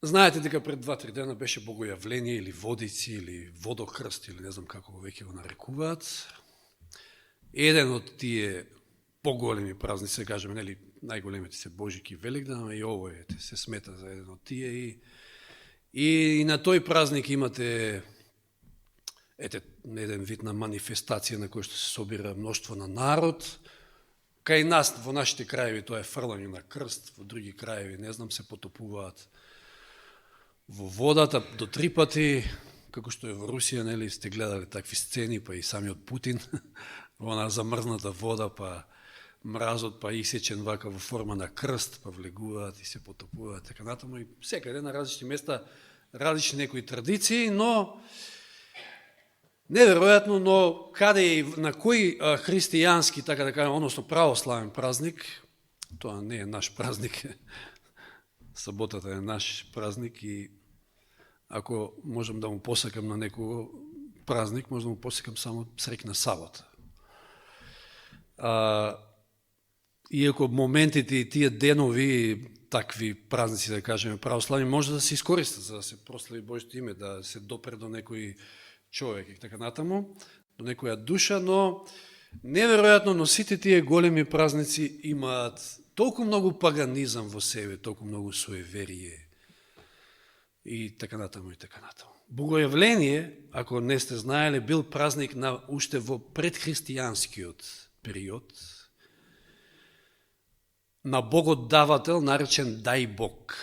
Знаете дека пред 2-3 дена беше богојавление или водици или водокрст или не знам како веќе го нарекуваат. Еден од тие поголеми празници, се кажеме, нели, најголемите се Божики и Великден, и ово се смета за еден од тие. И на тој празник имате еден вид на манифестација на кој што се собира мноштво на народ. Кај нас, во нашите краеви, тоа е фрлање на крст, во други краеви, не знам, се потопуваат во водата до 3 пати, како што е во Русија, нели, сте гледали такви сцени, па и самиот Путин, во она замрзната вода, па мразот, па исечен вака во форма на крст, па влегуваат и се потопуваат, така натаму, и секаде на различни места, различни некои традиции, но неверојатно, но каде и на кој христијански, така да кажем, односно православен празник, тоа не е наш празник, саботата е наш празник и ако можам да му посакам на некого празник, можам да му посакам само среќна сабота. Иако моментите и тие денови, такви празници, да кажеме, православни, може да се искористат за да се прослави Божјото име, да се допре до некој човек и така натаму, до некоја душа, но неверојатно, но сите тие големи празници имаат толку многу паганизам во себе, толку многу суеверие и така натаму и така натаму. Богојавление, ако не сте знаеле, бил празник на уште во предхристијанскиот период, на богот давател наречен Дај Бог.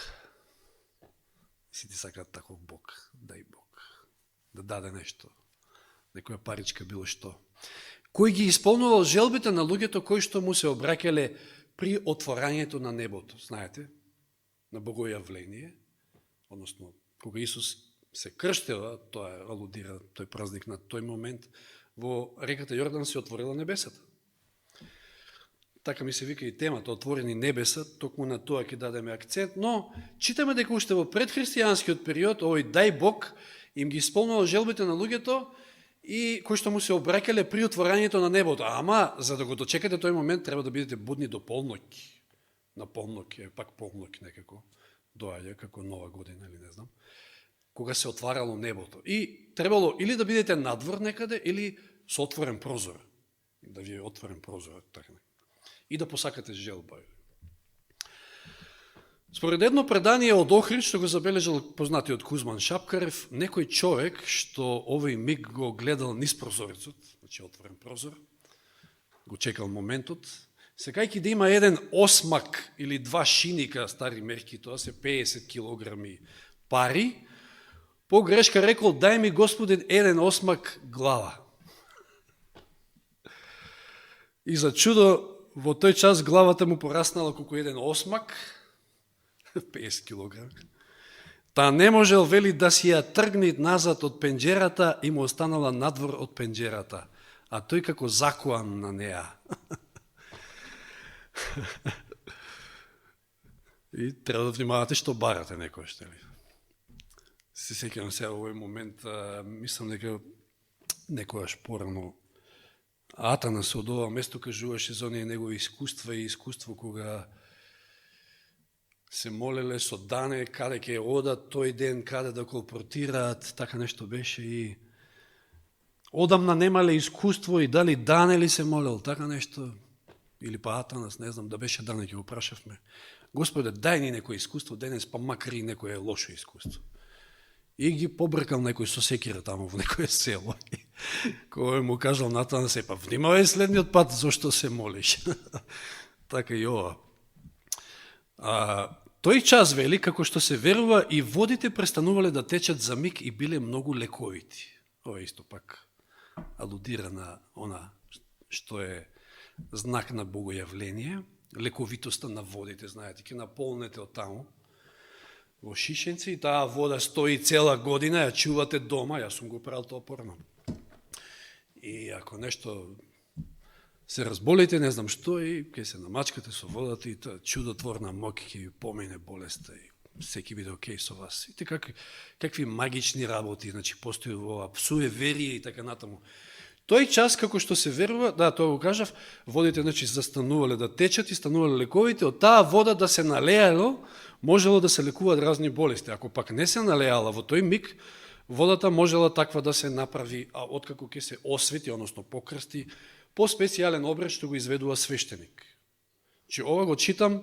Сите сакаат таков Бог, Дај Бог, да даде нешто, некоја паричка, било што, кој ги исполнувал желбите на луѓето кои што му се обраќале при отворањето на небото. Знаете, на богојавление, односно, кога Исус се крштева, тоа алудира тој празник на тој момент, во реката Јордан се отворила небесата. Така ми се вика и темата, отворени небеса, токму на тоа ќе дадеме акцент, но читаме дека уште во предхристијанскиот период, овој Дај Бог им ги исполнувал желбите на луѓето и кои што му се обраќале при отворањето на небото. Ама, за да го дочекате тој момент, треба да бидете будни до полноќ. На полноќ, пак полноќ некако доаѓа, како нова година или не знам, кога се отварало небото. И требало или да бидете надвор некаде, или со отворен прозор. Да ви е отворен прозор, така. И да посакате желба. Според едно предание од Охрид, што го забележал познатиот Кузман Шапкарев, некој човек што овој миг го гледал низ прозорецот, значи отворен прозор, го чекал моментот, секајќи да има еден осмак или 2 шиника, стари мерки, тоа се 50 килограми пари, по грешка рекол, дај ми Господин еден осмак глава. И за чудо, во тој час главата му пораснала колку еден осмак, 50 килограми. Та не можел, вели, да си ја тргни назад од пенџерата и му останала надвор од пенџерата, а тој како закоан на неа. И треба да внимавате што барате некој, што ли. Се сеќавам сега во овој момент, мислам дека некојаш порано Атанас од ова место кажуваше за оние негови искуства и искуство кога се молеле со Дане каде ќе одат тој ден, каде да колпортираат, така нешто беше и одамна немале искуство и дали Дане ли се молел, така нешто, или па Атанас, не знам, да беше Дане, ќе го прашавме. Господе, дај ни некој искуство денес, па макар и некој лошо искуство. И ги побркал некој со секира таму во некој село. Кој му кажал Натан се, па внимавај следниот пат зошто се молиш. Така и ова. Тој час вели, како што се верува, и водите престанувале да течат за миг и биле многу лековити. Ова исто пак алудира на она што е знак на богојавление, лековитоста на водите, знаете, ќе наполнете од таму во шишенци и таа вода стои цела година, ја чувате дома, јас сум го правил тоа порано. И ако нешто се разболите, не знам што, и ќе се намачкате со водата и таа чудотворна моќ ќе ви помине болеста и секи биде окей со вас. И какви магични работи, значи постои ова суеверие и така натаму. Тој час, како што се верува, да, тоа го кажав, водите, значи, застанувале да течат и станувале лековите, од таа вода да се налеало, можело да се лекуваат разни болести. Ако пак не се налеала во тој миг, водата можела таква да се направи, а откако ќе се освети, односно покрсти, по специјален обред што го изведува свештеник. Че ова го читам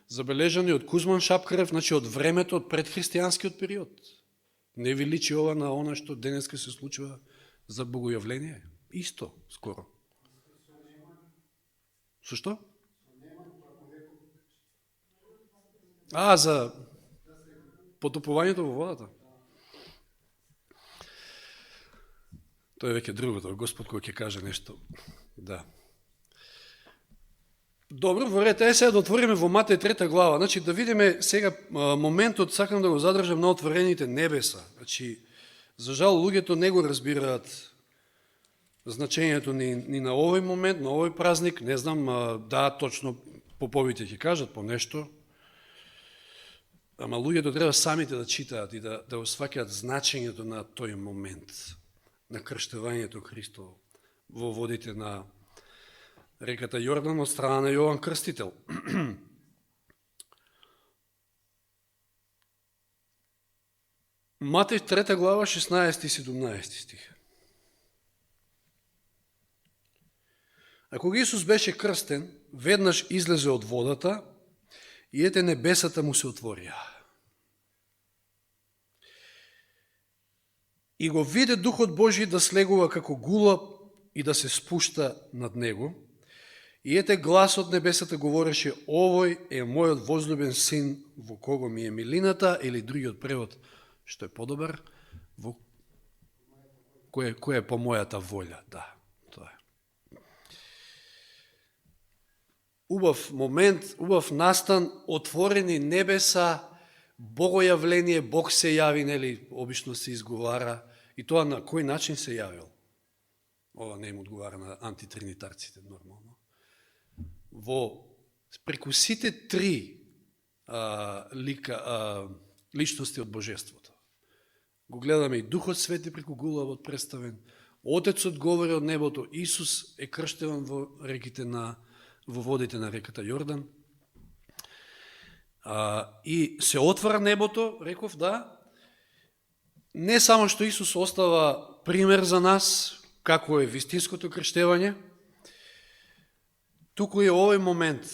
забележани од Кузман Шапкарев, значи од времето, од предхристијанскиот период. Не ви личи ова на она што денеска се случува за богојавление? Исто, скоро. Со што? За потопувањето во водата. Тоа е веќе другото, Господ кој ќе каже нешто. Да. Добро, во ред, сега да отвориме во Матеј 3 глава. Значи, да видиме сега моментот, сакам да го задржам на отворените небеса. Значи, за жал, луѓето не го разбираат значењето ни на овој момент, на овој празник. Не знам, да, точно поповите ќе кажат по нешто, ама луѓето треба самите да читаат и да осваќаат значењето на тој момент, на крштевањето Христово во водите на реката Јордан од страна на Јован Крстител. Матеј 3 глава 16 и 17 стих. А кога Исус беше крстен, веднаш излезе од водата и ете небесата му се отворија. И го виде Духот Божи да слегува како гулаб и да се спушта над него. И ете глас од небесата говореше: овој е мојот возлюбен син, во кого ми е милината, или другиот превод, што е подобар, во кој е по мојата волја. Да, тоа е. Убав момент, убав настан, отворени небеса, богојавление, Бог се јави, нели, обично се изговара, и тоа на кој начин се јавил? Ова не им одговара на антитринитарците, нормално. Преку сите три личности од Божеството. Го гледаме и Духот Свети преку гулавот представен, Отецот говори од небото, Исус е крштеван во водите на реката Јордан. И се отвара небото, реков, да, не само што Исус остава пример за нас, како е вистинското крштевање, туку е овој момент,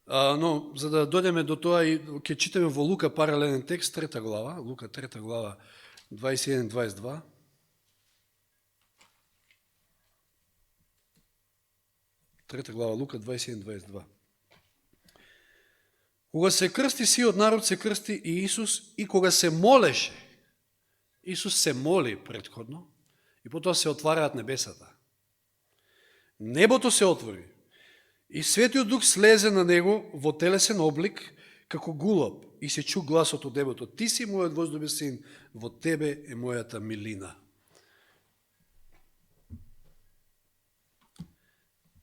но за да дојдеме до тоа, ќе читаме во Лука паралелен текст, 3 глава, Лука 3 глава, 21-22. Трета глава, Лука 21-22. Кога се крсти сиот народ, се крсти и Исус, и кога се молеше, Исус се моли предходно, и потоа се отвараат небесата. Небото се отвори, и Светиот Дух слезе на него во телесен облик, како гулаб, и се чу гласот од небото: ти си мојот возлюбен син, во тебе е мојата милина.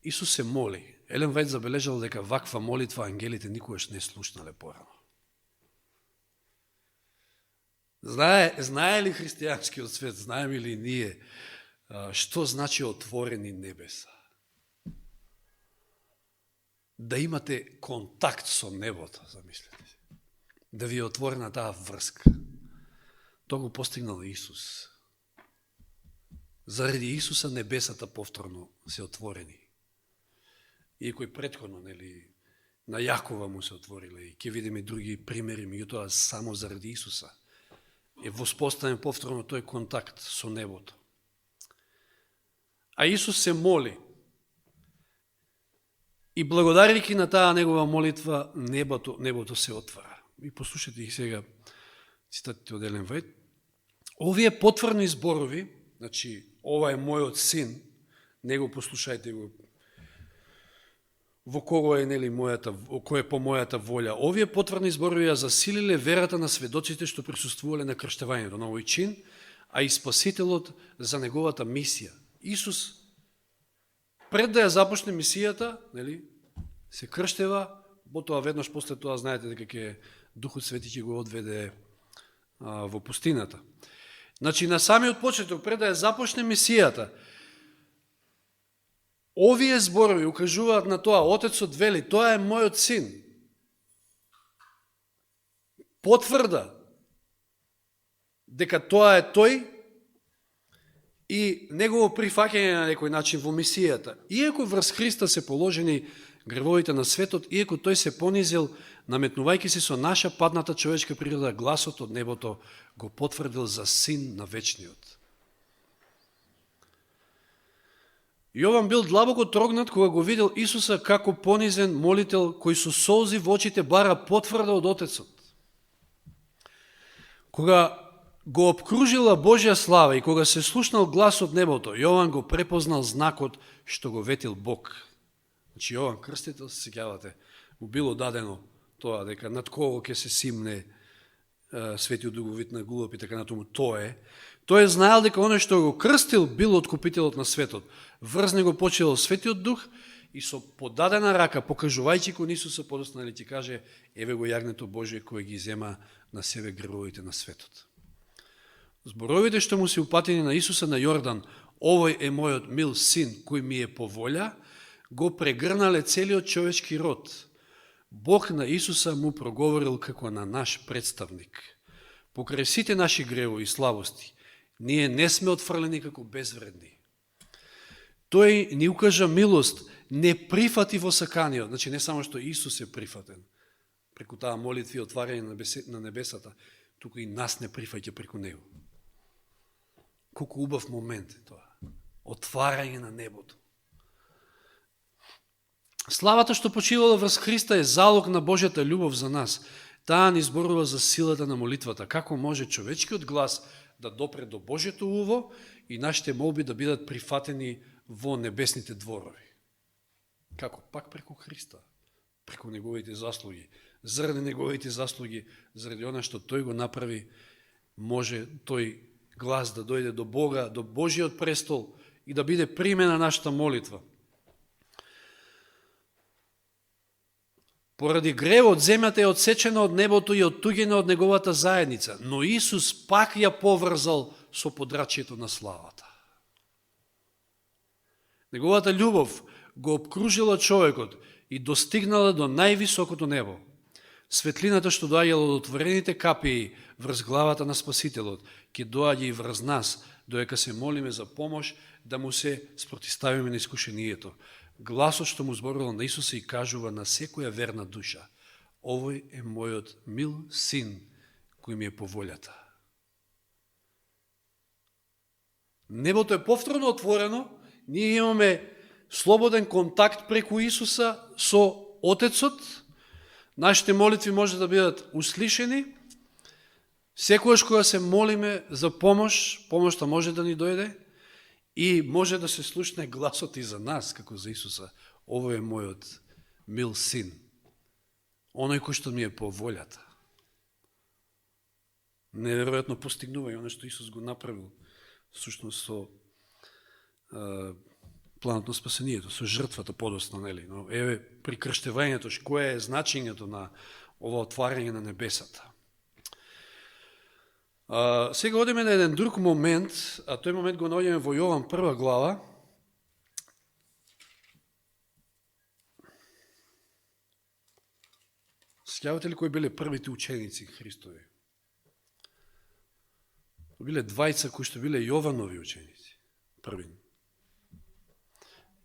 Исус се моли. Елен Вајд забележал дека ваква молитва ангелите никогаш не слушнале порано. Знае ли христијанскиот свет, знаеме ли ние, што значи отворени небеса? Да имате контакт со небото, замислете се. Да ви е отворена таа врска. Тоа го постигнал Исус. Заради Исуса небесата повторно се отворени. Иако и предходно, нели, на Јакова му се отвориле, и ќе видиме други примери, меѓутоа само заради Исуса е воспоставен повторно тој контакт со небото. А Исус се моли, и благодарики на таа негова молитва, небото се отвара. И послушайте ги сега цитатите од Елен Вајд. Овие потврни зборови, значи, ова е мојот син, него послушајте го, во кого е, нели, кој е по мојата волја. Овие потврни зборови ја засилиле верата на сведоците што присуствувале на крштевањето на овој чин, а и Спасителот за неговата мисија. Исус, пред да ја започне мисијата, нели, се крштева, потоа веднаш после тоа знаете дека ќе Духот Свети ќе го одведе во пустината. Значи, на самиот почеток, пред да ја започне мисијата, Овие зборови укажуваат на тоа. Отецот вели, тоа е мојот син. Потврда дека тоа е тој и негово прифаќање на некој начин во мисијата. Иако врз Христа се положени гревовите на светот, иако тој се понизил, наметнувајќи се со наша падната човечка природа, гласот од небото го потврдил за син на вечниот. Јован бил длабоко трогнат кога го видел Исуса како понизен молител кој со солзи во очите бара потврда од Отецот. Кога го обкружила Божја слава и кога се слушнал глас од небото, Јован го препознал знакот што го ветил Бог. Значи Јован Крстител, се сеќавате, му било дадено тоа дека над кого ќе се симне Светиот Дуговит на глуп и така натаму тој знаел дека оној што го крстил бил откупителот на светот. Врз него почело Светиот Дух и со подадена рака, покажувајќи кон Исуса, подоцна ли ти каже, еве го јагнето Божие кој ги зема на себе гревовите на светот. Зборовите што му се упатени на Исуса на Јордан, овој е мојот мил син кој ми е по волја, го прегрнале целиот човечки род. Бог на Исуса му проговорил како на наш представник. Покрај сите наши гревови и слабости, ние не сме отфрлени како безвредни. Тој ни укажа милост, не прифати во саканиот. Значи не само што Исус е прифатен преку таа молитва и отварање на небесата, туку и нас не прифаќа преку него. Колку убав момент е тоа. Отварање на небото. Славата што почивала врз Христа е залог на Божјата љубов за нас. Таа ни зборува за силата на молитвата. Како може човечкиот глас да допре до Божјето уво и нашите молби да бидат прифатени во небесните дворови. Како? Пак преку Христа. Преку неговите заслуги. Заради неговите заслуги, заради она што тој го направи, може тој глас да дојде до Бога, до Божиот престол и да биде примена нашата молитва. Поради гревот, земјата е отсечена од небото и оттуѓена од неговата заедница, но Исус пак ја поврзал со подрачјето на славата. Неговата љубов го обкружила човекот и достигнала до највисокото небо. Светлината што доаѓала од отворените капии врз главата на Спасителот, ќе доаѓа и врз нас, додека се молиме за помош да му се спротиставиме на искушението. Гласот што му зборувал на Исуса и кажува на секоја верна душа: овој е мојот мил син кој ми е по волјата. Небото е повторно отворено, ние имаме слободен контакт преку Исуса со Отецот, нашите молитви може да бидат услишени, секојаш кога се молиме за помош, помошта може да ни дојде, и може да се слушне гласот и за нас, како за Исуса. Овој е мојот мил син, оној кој што ми е по волјата. Неверојатно постигнување, оно што Исус го направил, всушност со планот на спасението, со жртвата подосна, нели? Но еве при крштевањето, кое е значењето на ова отварање на небесата. Сега одиме на еден друг момент, а тој момент го наоѓаме во Јован 1 глава. Сеќавате ли кои биле првите ученици Христови? Биле двајца кои што биле Јованови ученици. Први.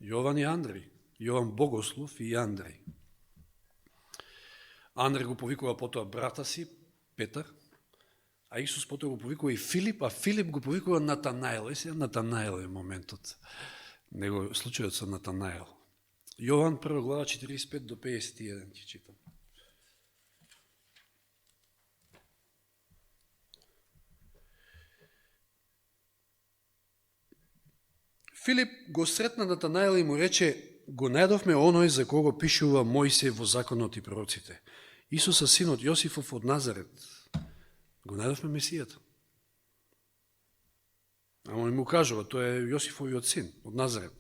Јован и Андреј. Јован Богослов и Андреј. Андреј го повикува потоа брата си, Петар, а Исус потоа го повикува и Филип, а Филип го повикува Натанаел. Сега Натанаел е моментот. Него случајот со Натанаел. Јован 1 глава 45 до 51 ќе читам. Филип го сретна Натанаел и му рече: го најдовме оној за кого пишува Мојсей во законот и пророците, Исуса синот Јосифов од Назарет. Го најдовме Месијата. А он му кажува, тој е Јосифовиот син од Назарет.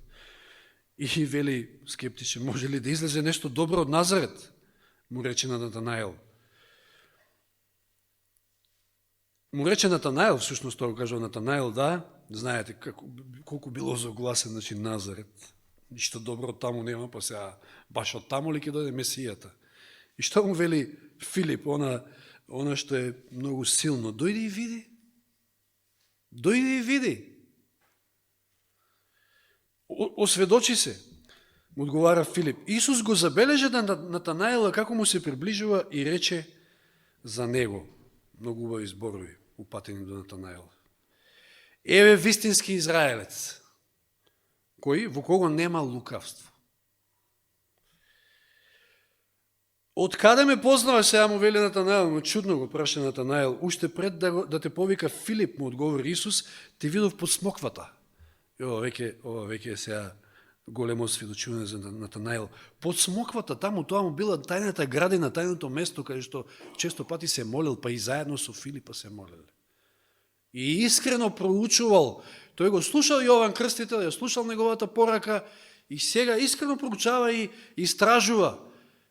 И вели скептичен, може ли да излезе нешто добро од Назарет? Му рече на Натанаел. Му рече Натанаел, всушност тоа го кажува Натанаел, да, знаете колку било загласен, значи Назарет. ништо добро од таму нема, па сега баш од таму ли ќе дојде Месијата? И што му вели Филип, она што е многу силно, дојди и види. Дојди и види. Осведочи се, му одговара Филип. Исус го забележа да Натанаела како му се приближува и рече за него. Многу убави зборови упатени до Натанаела. Еве вистински израелец, кој во кого нема лукавство. Од каде ме познава, сега му вели Натанаел, но чудно го праша Натанаел, уште пред да те повика Филип, му одговори Исус, те видов под смоквата. И ова веќе е сега големо сведочување за Натанаел. Под смоквата, таму тоа му била тајната градина, тајното место, каде што често пати се молил, па и заедно со Филипа се молил. И искрено проучувал. Тој го слушал Јован Крстител, ја слушал неговата порака и сега искрено проучава и истражува,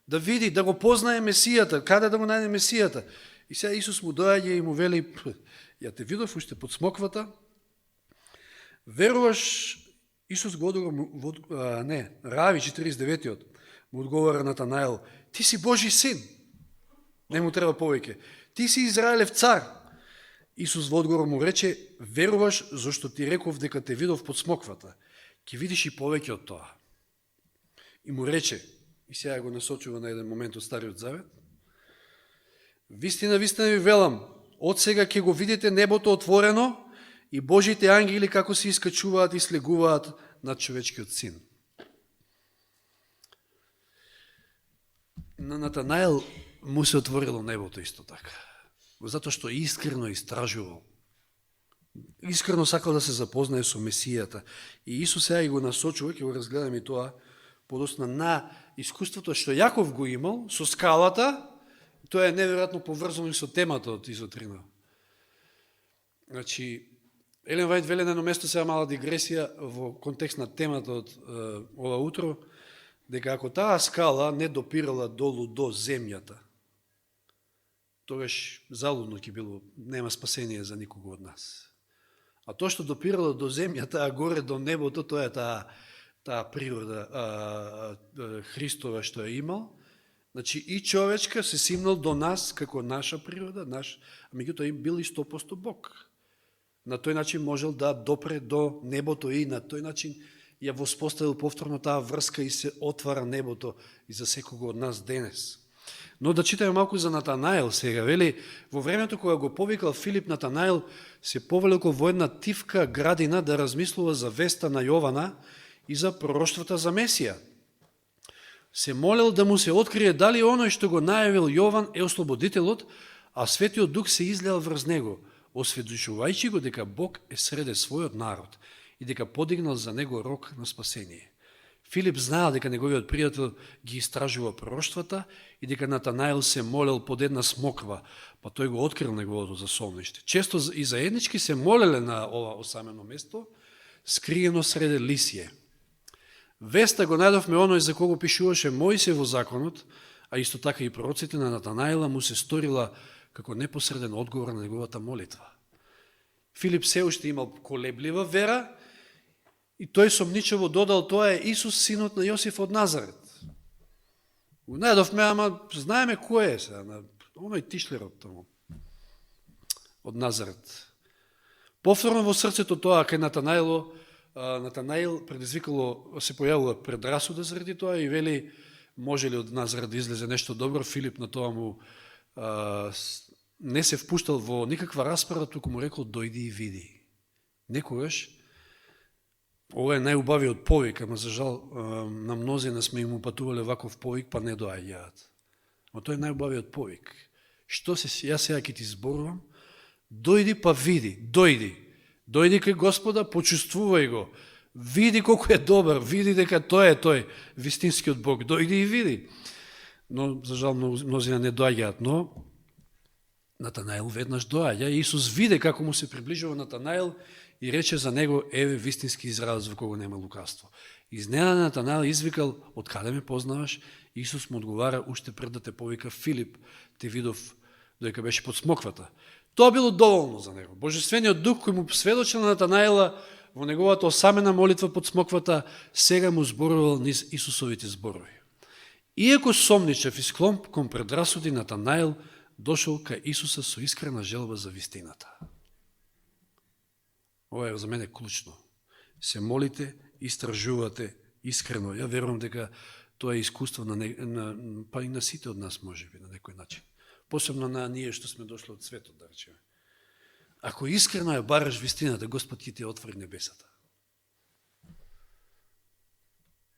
да види, да го познае Месијата, каде да го најде Месијата. И сега Исус му доаѓа и му вели, ја те видов уште под смоквата, веруваш, Исус го одговора, Рави 49-тиот, му одговора Натанаел, ти си Божи син, не му треба повеќе, ти си Израелев цар. Исус во одговор му рече, веруваш зашто ти реков дека те видов под смоквата, ќе видиш и повеќе од тоа. И му рече, и сега го насочува на еден момент од Стариот Завет, вистина, вистина ви велам, од сега ќе го видите небото отворено и Божите ангели како се искачуваат и слегуваат над човечкиот син. На Натанаел му се отворило небото исто така. Затоа што искрено истражувал. Искрено сакал да се запознае со Месијата. И Исус сега и го насочува, ќе го разгледаме и тоа, подосна на искуството што Јаков го имал со скалата, тоа е неверојатно поврзано и со темата од Изотрина. Значи, Елен Вајд вели на едно место, сега мала дигресија во контекст на темата од ова утро, дека ако таа скала не допирала долу до земјата, тогаш залудно ќе било, нема спасение за никого од нас. А тоа што допирало до земјата, а горе до небото, тоа е таа природа Христова што е имал. Значи и човечка се симнал до нас како наша природа, а меѓутоа им бил и 100% Бог. На тој начин можел да допре до небото и на тој начин ја воспоставил повторно таа врска и се отвара небото и за секого од нас денес. Но да читаме малку за Натанаел сега. Вели, во времето кога го повикал Филип, Натанаел се повлекол во една тивка градина да размислува за веста на Јована и за пророштвата за Месија. Се молел да му се открие дали оној што го најавил Јован е ослободителот, а Светиот Дух се излеал врз него, осведочувајќи го дека Бог е среде својот народ и дека подигнал за него рок на спасение. Филип знаел дека неговиот пријател ги истражува пророштвата и дека Натанаел се молел под една смоква, па тој го открил неговото засолниште. Често и заеднички се молеле на ова осамено место, скриено среде лисје. Веста го најдовме оној за кого пишуваше Мојсе во законот, а исто така и пророците на Натанаела му се сторила како непосреден одговор на неговата молитва. Филип се уште имал колеблива вера и тој сомничево додал, тоа е Исус, синот на Јосиф од Назарет. Го најдовме, ама знаеме кој е сега, оној тишлерот таму од Назарет. Повторно во срцето тоа кај Натанаел предизвикало, се појавува предрасуда заради тоа и вели, може ли од Назарет да излезе нешто добро. Филип на тоа му не се впуштал во никаква расправа, туку му рекол, дојди и види. Некогаш, ова е најубавиот повик, ама за жал на мнозина сме им упатувале ваков повик, па не доаѓаат. Но тој е најубавиот повик. Што се, јас сега ќе ти зборувам, дојди па види, дојди. Дојди кај Господа, почувствувај го, види колку е добар, види дека тој е тој, вистинскиот Бог, дојди и види. Но, за жал, мнозина не доаѓаат, но Натанаел веднаш доаѓа и Исус виде како му се приближува Натанаел и рече за него, еве вистински израелец во кого нема лукавство. Изненадан Натанаел извикал, од каде ме познаваш? Исус му одговара, уште пред да те повика Филип, те видов додека беше под смоквата. Тоа било доволно за него. Божествениот дух кој му сведочил на Натанаела во неговата осамена молитва под смоквата, сега му зборувал низ Исусовите зборови. Иако сомничев и склон кон предрасуди, Натанаил дошол кај Исуса со искрена желба за вистината. Ова е за мене клучно. Се молите, истражувате искрено. Ја верувам дека тоа е искуство па и на сите од нас, може би, на некој начин. Посебно на ние што сме дошли од светот, да речеме. Ако искрено ја бараш вистината, Господ ќе ти отвори небесата.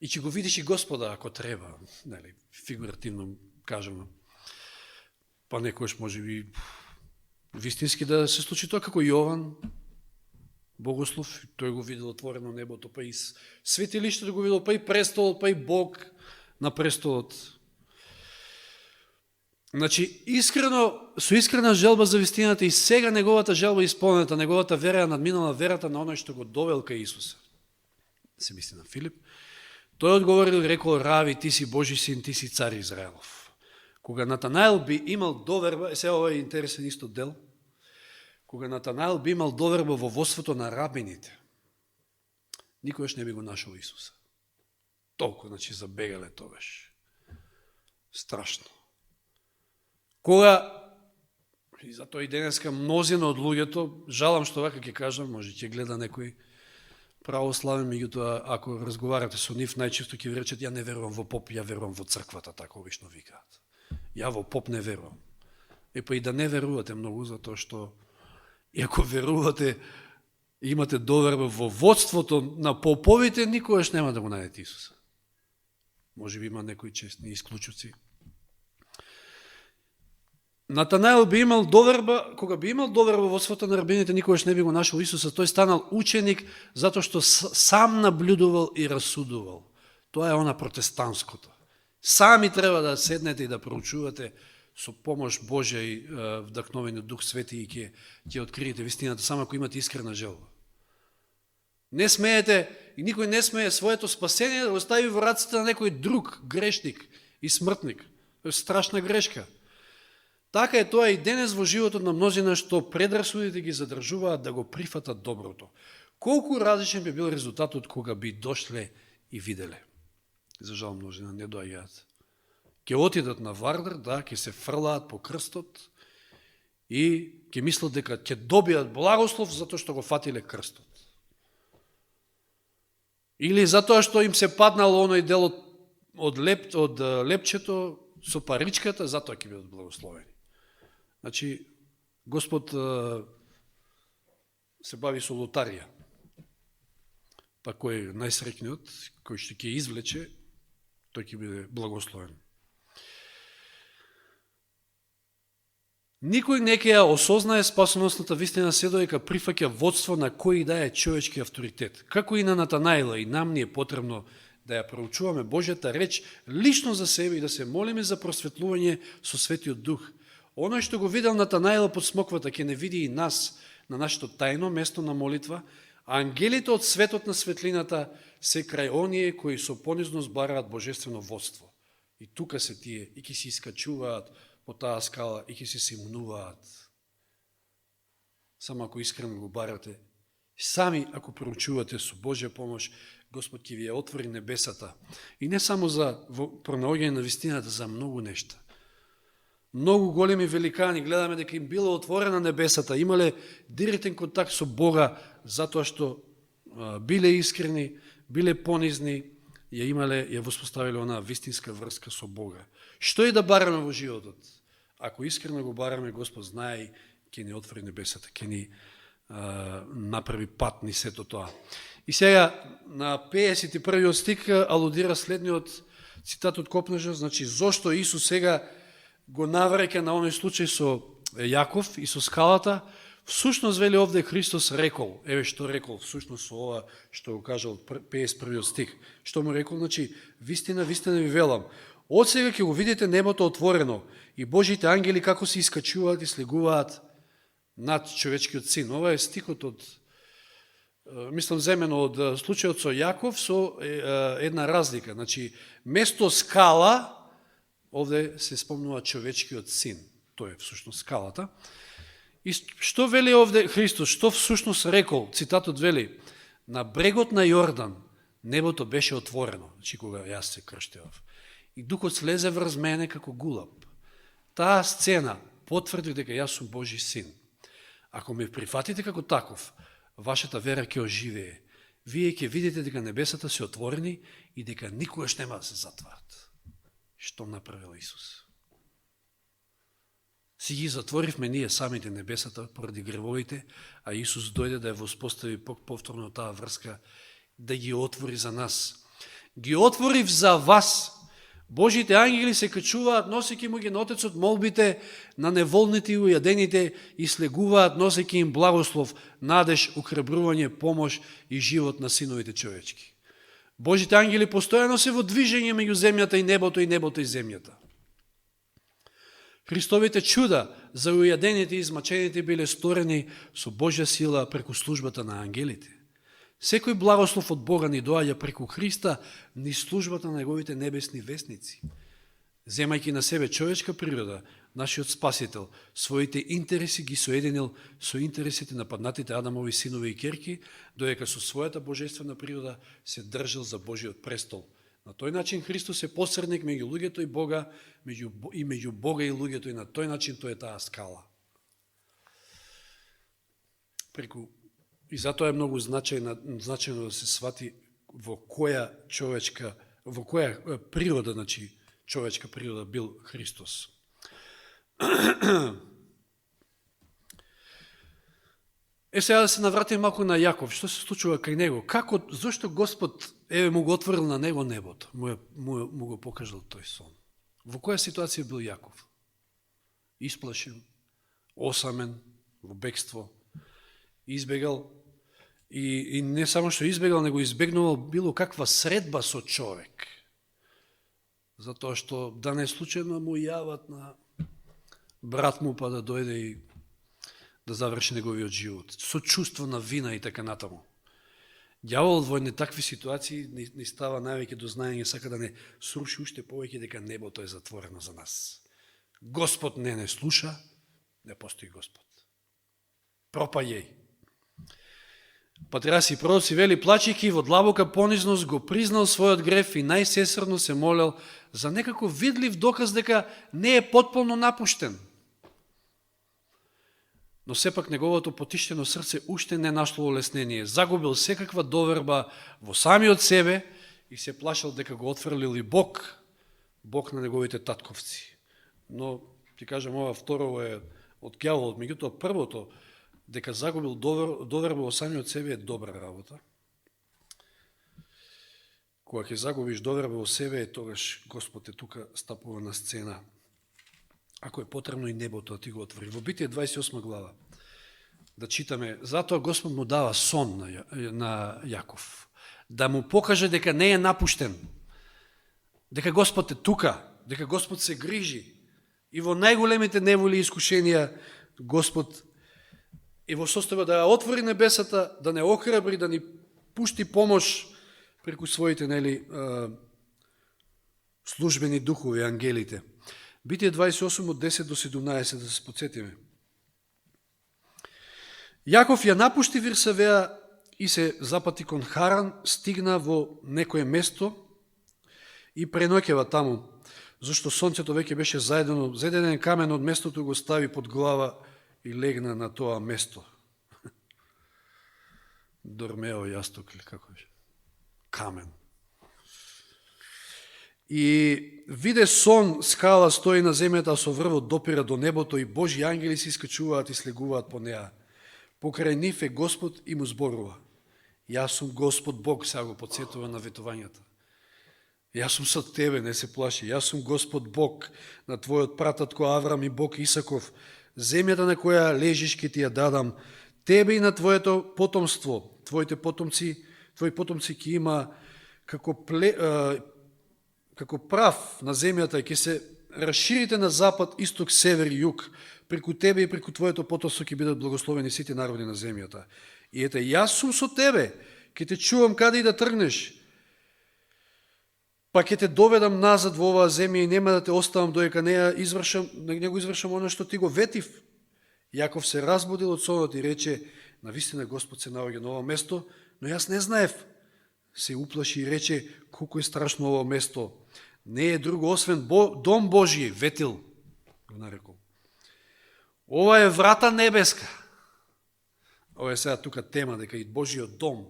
И ќе го видиш и Господа, ако треба, нели, фигуративно кажано. Па некојаш може би вистински да се случи тоа, како Јован, Богослов, тој го видел отворено небото, па и светилиштето го видел, па и престолот, па и Бог на престолот. Значи, со искрена желба за вистината и сега неговата желба исполнета, неговата вера надминала верата на оној што го довел кај Исуса. Се мисли на Филип. Тој одговорил и рекол: Рави, ти си Божи син, ти си цар Израелов. Кога Натанаил би имал доверба, сега ова е интересен исто дел, кога Натанаил би имал доверба во водството на рабините, никојаш не би го нашол Исуса. Толку, значи, забегале тогаш. Страшно. Кога, и затоа и денеска мнозина од луѓето, жалам што вака ќе кажам, може ќе гледа некој православен, меѓутоа, ако разговарате со нив, најчесто ќе ви речат: ја не верувам во поп, ја верувам во црквата, така обично викаат. Ја во поп не верувам. Па и да не верувате многу, затоа што и ако верувате, имате доверба во водството на поповите, никогаш нема да го најдете Исуса. Може би има некои честни исклучуци. Натанаил би имал доверба, кога би имал доверба во водството на рабините, никогаш не би го нашол Исуса. Тој станал ученик затоа што сам наблюдувал и расудувал. Тоа е она протестантското. Сами треба да седнете и да проучувате со помош Божја и вдахновени Дух Свети и ќе откриете вистината, само ако имате искрена желба. Не смеете, и никој не смее своето спасение да го стави во раците на некој друг грешник и смртник. Тоа е страшна грешка. Така е тоа и денес во животот на мнозина, што предрасудите ги задржуваат да го прифатат доброто. Колку различен би бил резултатот кога би дошле и виделе. За жал мнозина не доаѓаат. Ке отидат на Вардар, да, ке се фрлаат по крстот и ке мислат дека ќе добијат благослов затоа што го фатиле крстот. Или затоа што им се паднал оној дел од лепчето со паричката, затоа ќе бидат благословени. Значи, Господ се бави со лотарија. Па кој е најсреќниот, кој што ќе извлече, тој ќе биде благословен. Никој не ќе ја осознае спасоносната вистина се додека прифаќа водство на кој да е човечки авторитет. Како и на Натанаила, и нам ни е потребно да ја проучуваме Божјата реч лично за себе и да се молиме за просветлување со Светиот Дух. Оној што го видел Натанаила под смоквата, ќе не види и нас на нашето тајно место на молитва, а ангелите од светот на светлината се крај оние кои со понизност бараат божествено водство. И тука се тие, и ќе се искачуваат по таа скала, и ќе се симнуваат. Само ако искрено го барате, сами ако проучувате со Божја помош, Господ ќе ви ја отвори небесата. И не само за пронаоѓање на вистината, за многу нешта. Многу големи великани, гледаме дека им била отворена небесата, имале директен контакт со Бога, затоа што биле искрени, биле понизни, ја воспоставиле онаа вистинска врска со Бога. Што и да бараме во животот? Ако искрено го бараме, Господ знае, ќе ни отвори небесата, ќе ни направи пат ни сето тоа. И сега, на 51 стих алудира следниот цитат од Копнежа, значи, зошто Исус сега го навраќа на оној случај со Јаков и со скалата. Всушност, вели овде, Христос рекол, еве што рекол, всушност со ова што го кажал 51 стих. Што му рекол? Значи, вистина, вистина ви велам, од сега ќе го видите небото отворено и Божите ангели како се искачуваат и слегуваат над човечкиот син. Ова е стихот од, мислам, земено од случајот со Јаков со една разлика. Значи, место скала, овде се спомнува човечкиот син. Тој е всушност скалата. И што вели овде Христос? Што всушност рекол? Цитатот вели: На брегот на Јордан небото беше отворено, значи кога јас се крштевав. И Духот слезе врз мене како гулаб. Таа сцена потврди дека јас сум Божи син. Ако ме прифатите како таков, вашата вера ќе оживее. Вие ќе видите дека небесата се отворени и дека никогаш нема да се затварат. Што направил Исус? Си ги затворивме ние самите небесата поради гревовите, а Исус дојде да ја воспостави повторно таа врска, да ги отвори за нас. Ги отворив за вас. Божите ангели се качуваат, носеки му ги на Отецот молбите на неволните и ујадените и слегуваат, носеки им благослов, надеж, ухрабрување, помош и живот на синовите човечки. Божите ангели постојано се во движење меѓу земјата и небото и земјата. Христовите чуда за ујадените и измачените биле сторени со Божја сила преку службата на ангелите. Секој благослов од Бога ни доаѓа преку Христа ни службата на неговите небесни вестници. Земајќи на себе човечка природа, нашиот Спасител своите интереси ги соединил со интересите на паднатите Адамови синови и керки, додека со својата божествена природа се држал за Божиот престол. На тој начин Христос е посредник меѓу луѓето и Бога, меѓу Бога и луѓето, и на тој начин тој е таа скала. И затоа е многу значајно да се свати во која природа, значи човечка природа бил Христос. Сега да се навратим малку на Јаков, што се случува кај него, зашто Господ му го отворил на него небото, му го покажал тој сон. Во која ситуација бил Јаков? Исплашен, осамен, во бегство, избегал, и не само што избегал, него избегнувал било каква средба со човек, затоа што да не случајно му јават на брат му па да дојде и да заврши неговиот живот, со чувство на вина и така натаму. Дјаволот во едни такви ситуации ни става највеќе до знаење, сака да не сруши уште повеќе дека небото е затворено за нас. Господ не слуша, не постои Господ. Пропаѓај. Патриарси и пророци вели, плачејќи во длабока понизност го признал својот греф и најсесрно се молел за некако видлив доказ дека не е потполно напуштен. Но сепак неговото потиштено срце уште не нашло олеснение. Загубил секаква доверба во самиот себе и се плашал дека го отфрлил и Бог на неговите татковци. Но, ти кажам, ова второ е од ѓаволот, меѓутоа првото, дека загубил доверба во самиот себе е добра работа. Кога ќе загубиш доверба во себе, тогаш Господ е тука, стапува на сцена. Ако е потребно и небото да ти го отвори. Во Битие 28 глава да читаме, затоа Господ му дава сон на Јаков, да му покаже дека не е напуштен, дека Господ е тука, дека Господ се грижи и во најголемите неволи и искушенија Господ е во состојба да ја отвори небесата, да не охрабри, да ни пушти помош преку своите службени духови, ангелите. Битие 28 од 10 до 17, да се подсетиме. Јаков ја напушти Вирсавеа и се запати кон Харан, стигна во некое место и преноќева таму, зашто сонцето веќе беше заедено, зеден камен од местото го стави под глава и легна на тоа место. Дормео јасток или како беше? Камен. И виде сон, скала стои на земјата, а со врвот допира до небото и Божји ангели се искачуваат и слегуваат по неа. Покрај нив е Господ и му зборува. Јас сум Господ Бог, сега го подсетува на ветувањата. Јас сум со тебе, не се плаши. Јас сум Господ Бог на твојот прататко Аврам и Бог Исаков. Земјата на која лежиш ке ти ја дадам, тебе и на твоето потомство. Твои потомци ќе има како прав на земјата, ќе се расширите на запад, исток, север и југ. Преку тебе и преку твоето потомство ќе бидат благословени сите народи на земјата. И ете, јас сум со тебе, ќе те чувам каде и да тргнеш, па ќе те доведам назад во оваа земја и нема да те оставам додека не го извршам оно што ти го ветив. Јаков се разбудил од сонот и рече, навистина Господ се наоѓа на ова место, но јас не знаев. Се уплаши и рече, колко е страшно ово место. Не е друго освен дом Божиј, Ветил, го нарекол. Ова е врата небеска. Ова е сега тука тема, дека и Божиот дом.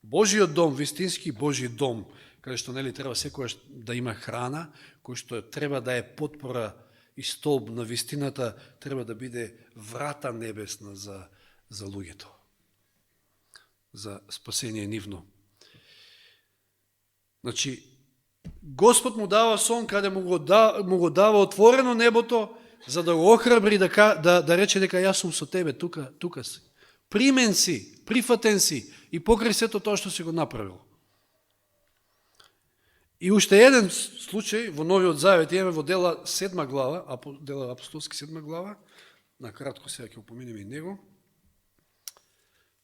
Божиот дом, вистински Божи дом, каде што нели треба секојаш да има храна, кој што треба да е потпора и столб на вистината, треба да биде врата небесна за луѓето. За спасение нивно. Значи, Господ му дава сон каде му го дава отворено небото, за да го охрабри да рече дека јас сум со тебе, тука си. Примен си, прифатен си и покрај сето тоа што си го направил. И уште еден случај во Новиот Завет имаме во Дела 7 глава, Дела апостолски 7 глава, накратко сега ќе упоминеме и него,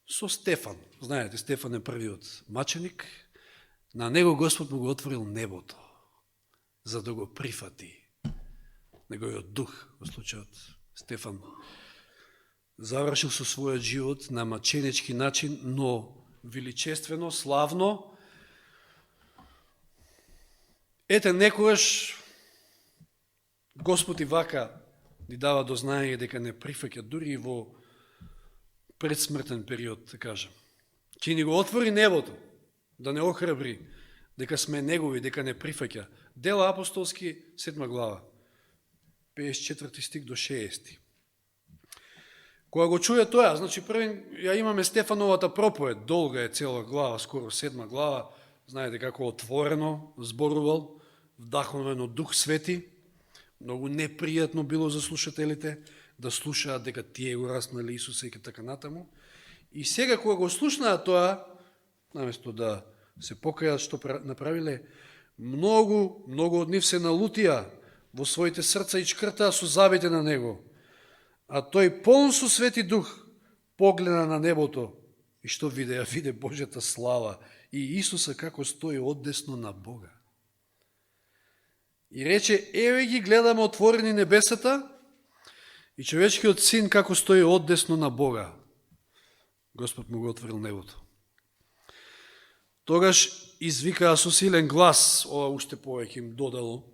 со Стефан. Знаете, Стефан е првиот маченик, на него Господ му го отворил небото, за да го прифати. Неговиот дух, во случајот Стефан, завршил со својот живот на маченички начин, но величествено, славно. Ете, некогаш Господ и вака ни дава до знаење дека не прифаќа дури и во предсмртен период, да кажем. Ќе ни го отвори небото, да не охрабри, дека сме негови, дека не прифаќа. Дела апостолски, 7 глава, 54 стих до 60. Кога го чуе тоа, значи први ја имаме Стефановата проповед, долга е цела глава, скоро 7 глава, знаете како отворено зборувал, вдахновен од Дух Свети, многу непријатно било за слушателите да слушаат дека тие го распнали Исуса и така натаму. И сега кога го слушнаат тоа, наместо да се покајат што направиле, многу од нив се налутија во своите срца и чкртаа сузавите на него. А тој полн со Свети Дух погледа на небото и што виде? Ја виде Божјата слава и Исуса како стои одесно на Бога. И рече, еве ги гледаме отворени небесата и човечкиот син како стои одесно на Бога. Господ му го отворил небото. Тогаш извикаа со силен глас, ова уште повеќе им додало,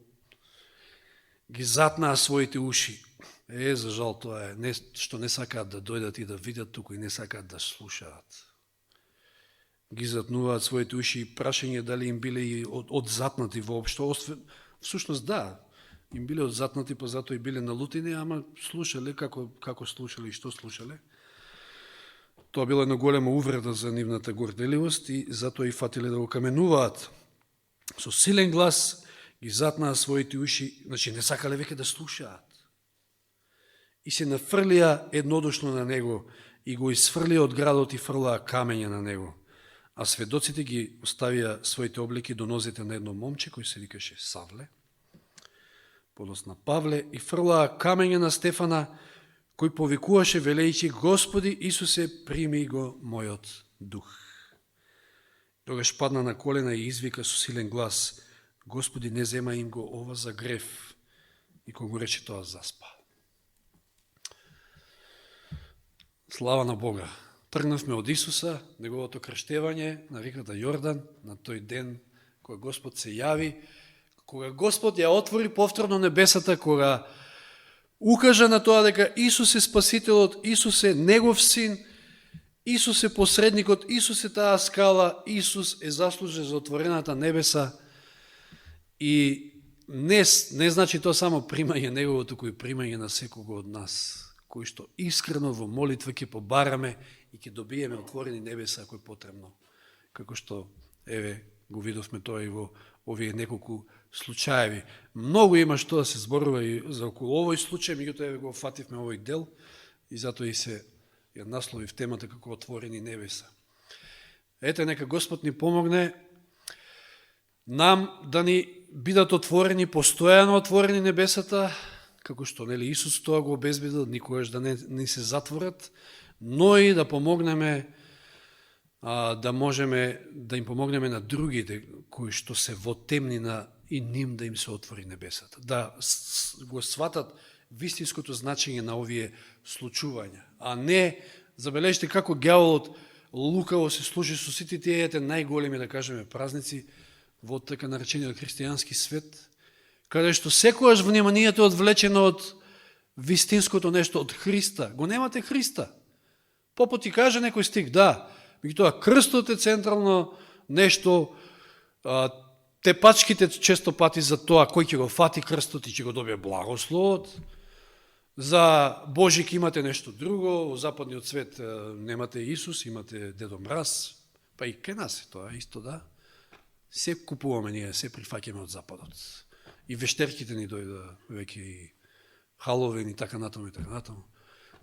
ги затнаа своите уши. За жал тоа е, што не сакаат да дојдат и да видат туку и не сакаат да слушаат. Ги затнуваат своите уши и прашање дали им биле и одзатнати воопшто. Всушност да, им биле одзатнати, па затоа и биле налутени, ама слушале како слушале и што слушале. Тоа била една голема увреда за нивната горделивост и затоа и фатиле да го каменуваат. Со силен глас ги затнаа своите уши, значи не сакале веќе да слушаат. И се нафрлија еднодушно на него и го исфрлија од градот и фрлаа камења на него. А сведоците ги оставија своите облики до нозете на едно момче кој се викаше Савле, подосна Павле, и фрлаа камења на Стефана, кој повикуваше велејќи: Господи Исусе, прими го мојот дух. Тогаш падна на колена и извика со силен глас: Господи, не зема им го ова за грев. И кога го рече тоа, заспа. Слава на Бога! Тргнавме од Исуса, неговото крштевање на реката Јордан, на тој ден кога Господ се јави, кога Господ ја отвори повторно небесата, кога укажа на тоа дека Исус е Спасителот, Исус е Негов Син, Исус е посредникот, Исус е таа скала, Исус е заслужен за отворената небеса. И не значи тоа само примање Неговото, кој примање на секого од нас, кој што искрено во молитва ќе побараме и ќе добиеме отворени небеса ако е потребно. Како што, еве, го видовме тоа и во овие неколку случаеви. Многу има што да се зборува и за околу овој случај, меѓутоа еве го фативме овој дел и затоа и се ја наслови в темата како отворени небеса. Ете, нека Господ ни помогне нам да ни бидат отворени, постојано отворени небесата, како што нели Исус тоа го обезбедил, никогаш да не се затворат, но и да помогнеме, да можеме да им помогнеме на другите кои што се во темнина и ним да им се отвори небесата, да го сватат вистинското значење на овие случувања, а не, забележите како ѓаволот лукаво се служи со сите тие најголеми, да кажеме, празници во така наречениот христијански свет, каде што секојаш вниманието е одвлечено од вистинското нешто, од Христа. Го немате Христа. Попот ти каже некој стих, да, меѓутоа крстот е централно нешто, тепачките често пати за тоа кој ќе го фати крстот и ќе го добие благословот. За Божик имате нешто друго, во западниот свет немате Исус, имате Дедо Мраз, па и кај нас е тоа исто, да. Се купуваме ние, се прифаќаме од западот. И вештерките ни дојда веќе и Халовин и така натаму и така натаму.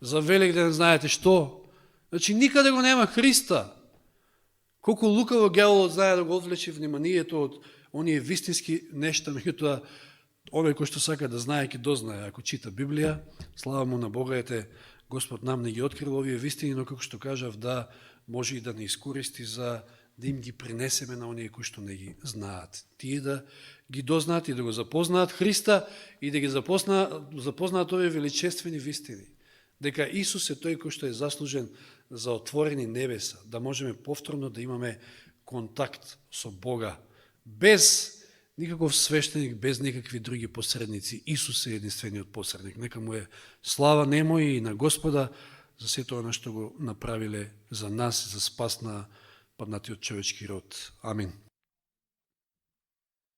За Великден знаете што? Значи никаде го нема Христа. Колку лукаво ѓаволот знае да го одвлече вниманието од оние вистински нешта, меѓутоа оној кој што сака да знае ќе дознае ако чита Библија. Слава му на Бога, Господ нам не ги открил овие вистини, но како што кажав, да може и да не искористи за да им ги принесеме на оние кои што не ги знаат. Тие да ги дознаат и да го запознаат Христа и да ги запознаат овие величествени вистини. Дека Исус е тој кој што е заслужен за отворени небеса, да можеме повторно да имаме контакт со Бога, без никаков свештеник, без никакви други посредници. Исус е единствениот посредник. Нека му е слава нему и на Господа за сето оно што го направиле за нас, за спас на паднатиот човечки род. Амин.